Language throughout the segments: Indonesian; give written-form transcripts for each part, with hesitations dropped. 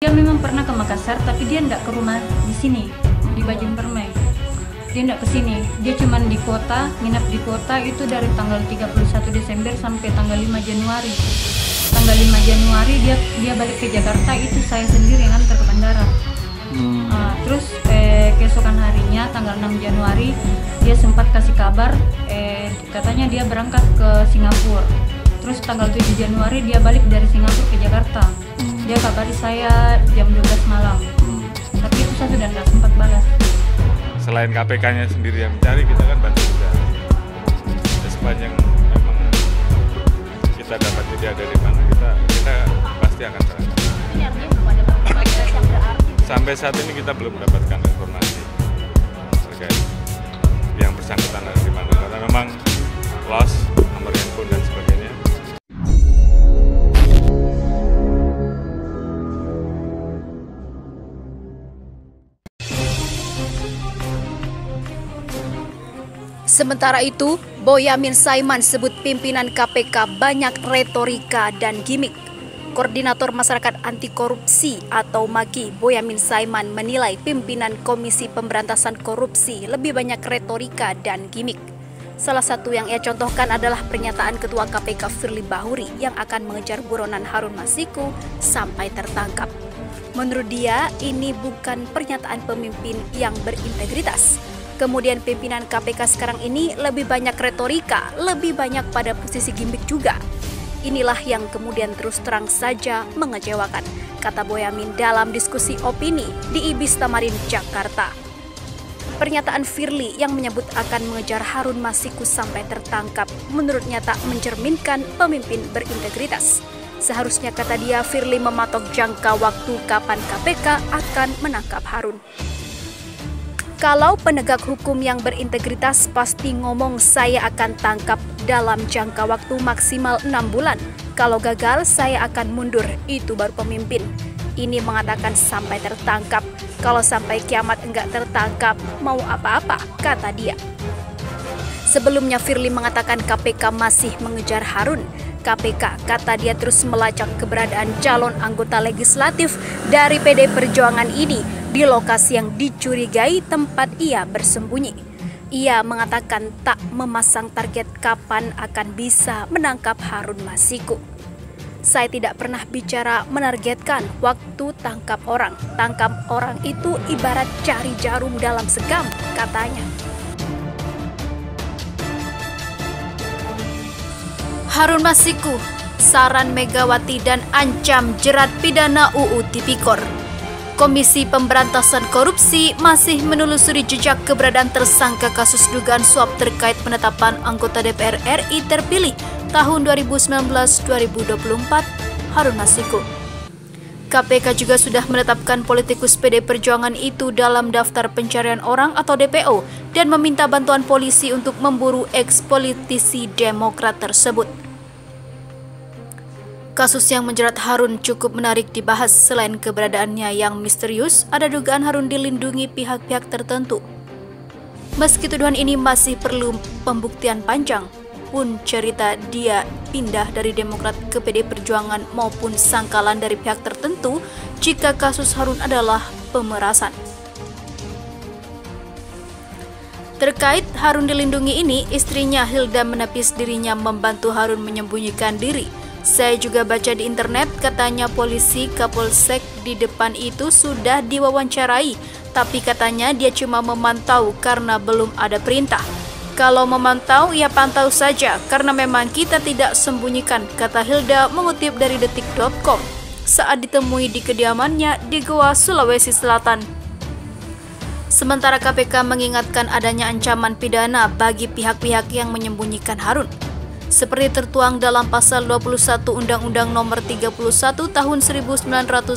Dia memang pernah ke Makassar, tapi dia tidak ke rumah di sini, di Bajeng Permai. Dia tidak ke sini, dia cuma di kota, nginap di kota itu dari tanggal 31 Desember sampai tanggal 5 Januari. Tanggal 5 Januari dia balik ke Jakarta, itu saya sendiri yang antar ke bandara. Terus keesokan harinya tanggal 6 Januari dia sempat kasih kabar, katanya dia berangkat ke Singapura. Terus tanggal 7 Januari dia balik dari Singapura ke Jakarta. Dia kabari saya jam 12 malam. Tapi itu saya sudah tidak sempat balas. Selain KPK-nya sendiri yang mencari, kita kan bantu juga. Ya, sepanjang memang kita dapat dia dari mana, kita pasti akan serahkan. Ini artinya belum ada perkembangan yang berarti. Sampai saat ini kita belum mendapatkan informasi terkait yang bersangkutan ada di mana, karena memang lost nomor handphone dan sebagainya. Sementara itu, Boyamin Saiman sebut pimpinan KPK banyak retorika dan gimmick. Koordinator Masyarakat Anti Korupsi atau MAKI, Boyamin Saiman menilai pimpinan Komisi Pemberantasan Korupsi lebih banyak retorika dan gimmick. Salah satu yang ia contohkan adalah pernyataan Ketua KPK Firly Bahuri yang akan mengejar buronan Harun Masiku sampai tertangkap. Menurut dia, ini bukan pernyataan pemimpin yang berintegritas. Kemudian pimpinan KPK sekarang ini lebih banyak retorika, lebih banyak pada posisi gimmick juga. Inilah yang kemudian terus terang saja mengecewakan, kata Boyamin dalam diskusi opini di Ibis Tamarin, Jakarta. Pernyataan Firly yang menyebut akan mengejar Harun Masiku sampai tertangkap menurutnya tak mencerminkan pemimpin berintegritas. Seharusnya, kata dia, Firly mematok jangka waktu kapan KPK akan menangkap Harun. Kalau penegak hukum yang berintegritas pasti ngomong saya akan tangkap dalam jangka waktu maksimal 6 bulan. Kalau gagal saya akan mundur, itu baru pemimpin. Ini mengatakan sampai tertangkap. Kalau sampai kiamat enggak tertangkap, mau apa-apa, kata dia. Sebelumnya Firly mengatakan KPK masih mengejar Harun. KPK, kata dia, terus melacak keberadaan calon anggota legislatif dari PD Perjuangan ini di lokasi yang dicurigai tempat ia bersembunyi. Ia mengatakan tak memasang target kapan akan bisa menangkap Harun Masiku. Saya tidak pernah bicara menargetkan waktu tangkap orang. Tangkap orang itu ibarat cari jarum dalam segam, katanya. Harun Masiku, saran Megawati dan ancam jerat pidana UU Tipikor. Komisi Pemberantasan Korupsi masih menelusuri jejak keberadaan tersangka kasus dugaan suap terkait penetapan anggota DPR RI terpilih tahun 2019-2024, Harun Masiku. KPK juga sudah menetapkan politikus PD Perjuangan itu dalam daftar pencarian orang atau DPO dan meminta bantuan polisi untuk memburu eks-politisi Demokrat tersebut. Kasus yang menjerat Harun cukup menarik dibahas. Selain keberadaannya yang misterius, ada dugaan Harun dilindungi pihak-pihak tertentu. Meski tuduhan ini masih perlu pembuktian panjang, pun cerita dia pindah dari Demokrat ke PD Perjuangan maupun sangkalan dari pihak tertentu jika kasus Harun adalah pemerasan. Terkait Harun dilindungi ini, istrinya Hilda menepis dirinya membantu Harun menyembunyikan diri. Saya juga baca di internet, katanya polisi Kapolsek di depan itu sudah diwawancarai, tapi katanya dia cuma memantau karena belum ada perintah. Kalau memantau, ya pantau saja, karena memang kita tidak sembunyikan, kata Hilda mengutip dari detik.com saat ditemui di kediamannya di Goa, Sulawesi Selatan. Sementara KPK mengingatkan adanya ancaman pidana bagi pihak-pihak yang menyembunyikan Harun. Seperti tertuang dalam pasal 21 Undang-Undang Nomor 31 Tahun 1999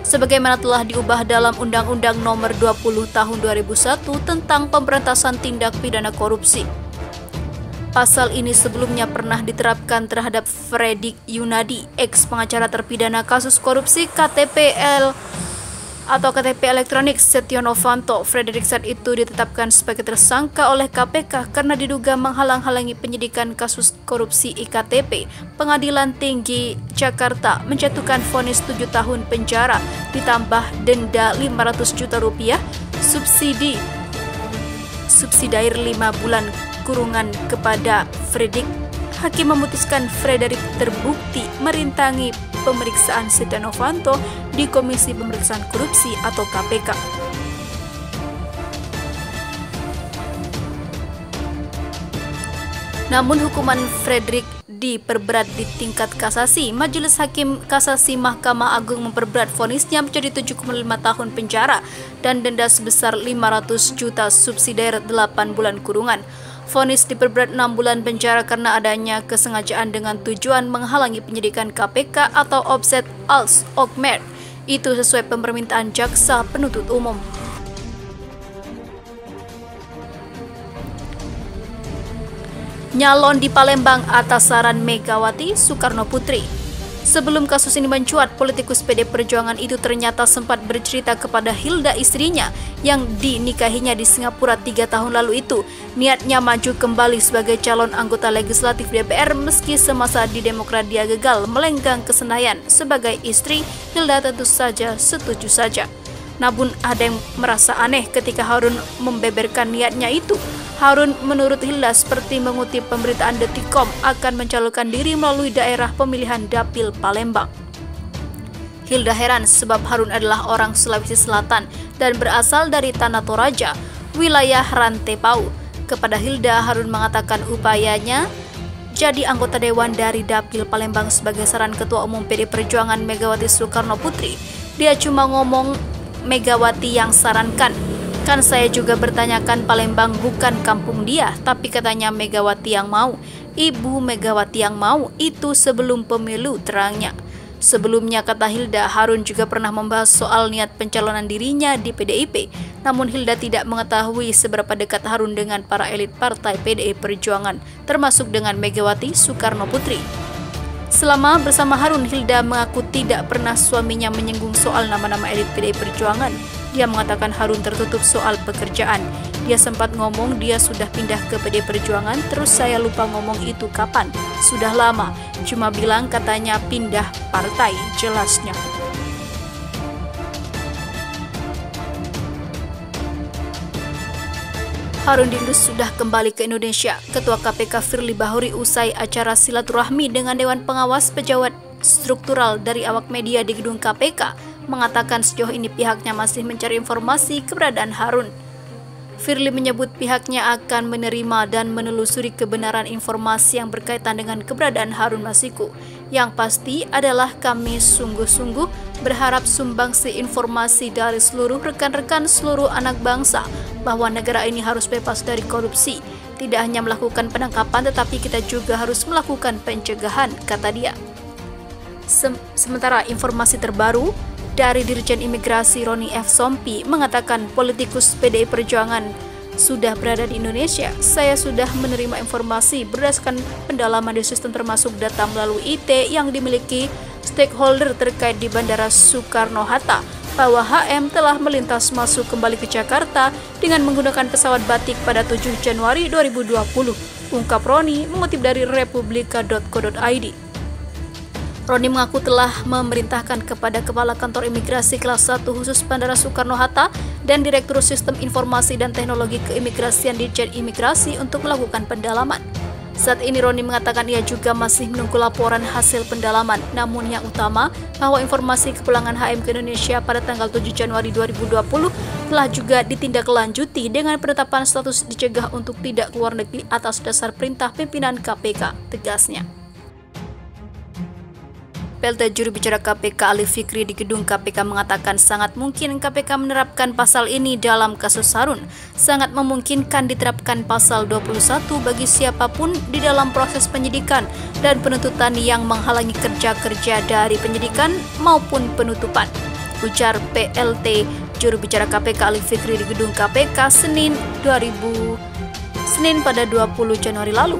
sebagaimana telah diubah dalam Undang-Undang Nomor 20 Tahun 2001 tentang pemberantasan tindak pidana korupsi. Pasal ini sebelumnya pernah diterapkan terhadap Fredrik Yunadi, eks pengacara terpidana kasus korupsi KTP atau KTP elektronik Setia Novanto. Fredrik saat itu ditetapkan sebagai tersangka oleh KPK karena diduga menghalang-halangi penyidikan kasus korupsi IKTP. Pengadilan Tinggi Jakarta menjatuhkan vonis 7 tahun penjara ditambah denda 500 juta rupiah, subsidiar 5 bulan kurungan kepada Fredrik. Hakim memutuskan Fredrik terbukti merintangi pemeriksaan Setia Novanto di Komisi Pemeriksaan Korupsi atau KPK. Namun hukuman Fredrik diperberat di tingkat kasasi. Majelis Hakim Kasasi Mahkamah Agung memperberat vonisnya menjadi 7,5 tahun penjara dan denda sebesar 500 juta subsidiar 8 bulan kurungan. Vonis diperberat 6 bulan penjara karena adanya kesengajaan dengan tujuan menghalangi penyidikan KPK atau offset als okmer. Itu sesuai permintaan jaksa penuntut umum. Nyalon di Palembang atas saran Megawati Soekarno Putri. Sebelum kasus ini mencuat, politikus PD Perjuangan itu ternyata sempat bercerita kepada Hilda, istrinya yang dinikahinya di Singapura 3 tahun lalu itu, niatnya maju kembali sebagai calon anggota legislatif DPR meski semasa di Demokrat dia gagal melenggang ke Senayan. Sebagai istri, Hilda tentu saja setuju saja. Namun ada yang merasa aneh ketika Harun membeberkan niatnya itu. Harun menurut Hilda seperti mengutip pemberitaan Detikcom akan mencalonkan diri melalui daerah pemilihan Dapil Palembang. Hilda heran sebab Harun adalah orang Sulawesi Selatan dan berasal dari Tanah Toraja, wilayah Rantepau. Kepada Hilda, Harun mengatakan upayanya jadi anggota dewan dari Dapil Palembang sebagai saran Ketua Umum PD Perjuangan Megawati Soekarno Putri. Dia cuma ngomong Megawati yang sarankan. Kan saya juga bertanyakan Palembang bukan kampung dia, tapi katanya Megawati yang mau. Ibu Megawati yang mau, itu sebelum pemilu, terangnya. Sebelumnya, kata Hilda, Harun juga pernah membahas soal niat pencalonan dirinya di PDIP. Namun Hilda tidak mengetahui seberapa dekat Harun dengan para elit partai PDI Perjuangan, termasuk dengan Megawati Soekarno Putri. Selama bersama Harun, Hilda mengaku tidak pernah suaminya menyinggung soal nama-nama elit PDI Perjuangan. Dia mengatakan Harun tertutup soal pekerjaan. Dia sempat ngomong dia sudah pindah ke PD Perjuangan, terus saya lupa ngomong itu kapan. Sudah lama, cuma bilang katanya pindah partai, jelasnya. Harun diindus sudah kembali ke Indonesia. Ketua KPK Firly Bahuri usai acara silaturahmi dengan Dewan Pengawas Pejabat Struktural dari awak media di gedung KPK mengatakan sejauh ini pihaknya masih mencari informasi keberadaan Harun. Firly menyebut pihaknya akan menerima dan menelusuri kebenaran informasi yang berkaitan dengan keberadaan Harun Masiku. Yang pasti adalah kami sungguh-sungguh berharap sumbangsi informasi dari seluruh rekan-rekan seluruh anak bangsa bahwa negara ini harus bebas dari korupsi. Tidak hanya melakukan penangkapan tetapi kita juga harus melakukan pencegahan, kata dia. Sementara informasi terbaru dari Dirjen Imigrasi Roni F. Sompi mengatakan politikus PDI Perjuangan sudah berada di Indonesia. Saya sudah menerima informasi berdasarkan pendalaman di sistem termasuk data melalui IT yang dimiliki stakeholder terkait di Bandara Soekarno-Hatta bahwa HM telah melintas masuk kembali ke Jakarta dengan menggunakan pesawat batik pada 7 Januari 2020, ungkap Roni mengutip dari republika.co.id. Roni mengaku telah memerintahkan kepada Kepala Kantor Imigrasi Kelas 1 khusus Bandara Soekarno-Hatta dan Direktur Sistem Informasi dan Teknologi Keimigrasian Ditjen Imigrasi untuk melakukan pendalaman. Saat ini Roni mengatakan ia juga masih menunggu laporan hasil pendalaman, namun yang utama bahwa informasi kepulangan HM ke Indonesia pada tanggal 7 Januari 2020 telah juga ditindaklanjuti dengan penetapan status dicegah untuk tidak keluar negeri atas dasar perintah pimpinan KPK, tegasnya. PLT juru bicara KPK Ali Fikri di gedung KPK mengatakan sangat mungkin KPK menerapkan pasal ini dalam kasus Harun. Sangat memungkinkan diterapkan pasal 21 bagi siapapun di dalam proses penyidikan dan penuntutan yang menghalangi kerja-kerja dari penyidikan maupun penutupan, ujar PLT juru bicara KPK Ali Fikri di gedung KPK Senin pada 20 Januari lalu.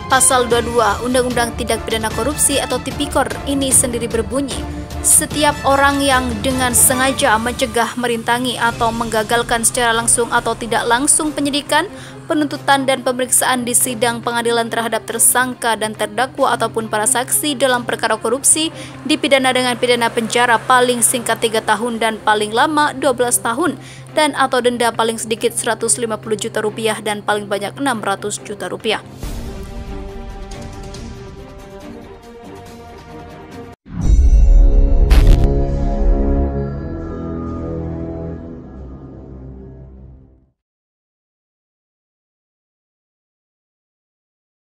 Pasal 22 Undang-Undang Tindak Pidana Korupsi atau Tipikor ini sendiri berbunyi, Setiap orang yang dengan sengaja mencegah, merintangi, atau menggagalkan secara langsung atau tidak langsung penyidikan, penuntutan dan pemeriksaan di sidang pengadilan terhadap tersangka dan terdakwa ataupun para saksi dalam perkara korupsi dipidana dengan pidana penjara paling singkat 3 tahun dan paling lama 12 tahun dan atau denda paling sedikit Rp150 juta dan paling banyak Rp600 juta.